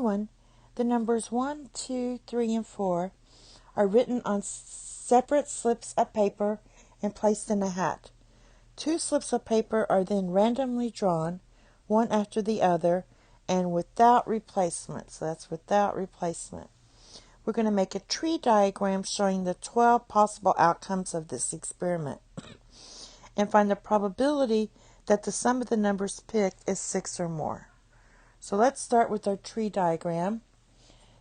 one, the numbers 1, 2, 3, and 4 are written on separate slips of paper and placed in a hat. 2 slips of paper are then randomly drawn, one after the other, and without replacement. So that's without replacement. We're going to make a tree diagram showing the 12 possible outcomes of this experiment and find the probability that the sum of the numbers picked is 6 or more. So let's start with our tree diagram.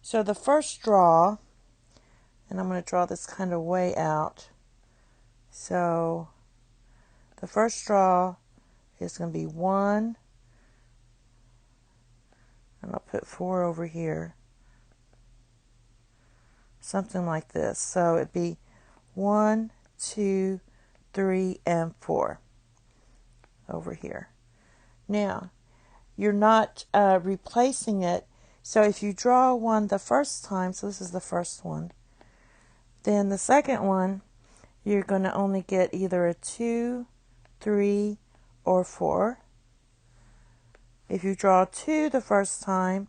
So the first draw, and I'm going to draw this kind of way out. So the first draw is going to be 1, and I'll put 4 over here. Something like this. So it'd be 1, 2, 3, and 4 over here. Now, you're not replacing it. So if you draw 1 the first time, so this is the first one, then the second one, you're going to only get either a 2, 3, or 4. If you draw 2 the first time,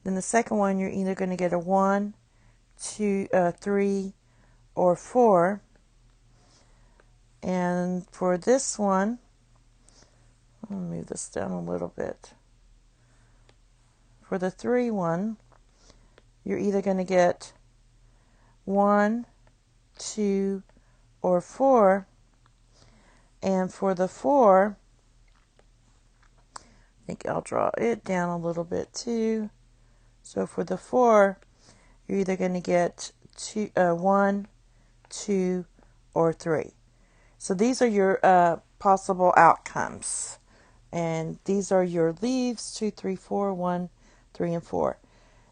then the second one, you're either going to get a 1, 2, 3, or 4. And for this one, I'll move this down a little bit. For the 3 one, you're either going to get 1, 2, or 4. And for the 4, I think I'll draw it down a little bit too. So for the 4, you're either going to get 1, 2, or 3. So these are your possible outcomes. And these are your leaves, 2, 3, 4, 1, 3, and 4.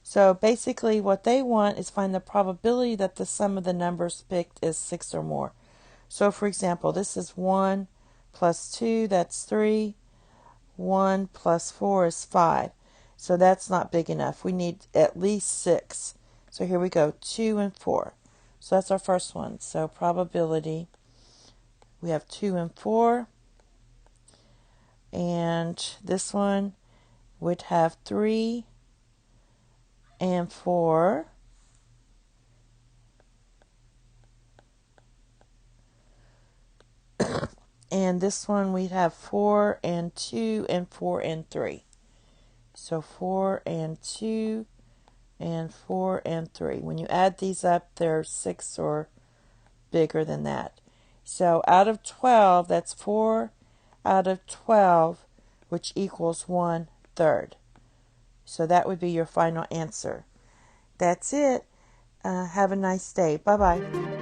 So basically what they want is find the probability that the sum of the numbers picked is 6 or more. So for example, this is 1 plus 2, that's 3. 1 plus 4 is 5. So that's not big enough. We need at least 6. So here we go, 2 and 4. So that's our first one. So probability, we have 2 and 4. And this one would have 3 and 4. And this one we'd have 4 and 2 and 4 and 3. So 4 and 2 and 4 and 3. When you add these up, they're 6 or bigger than that. So out of 12, that's 4 out of 12, which equals 1/3. So that would be your final answer. That's it. Have a nice day. Bye-bye.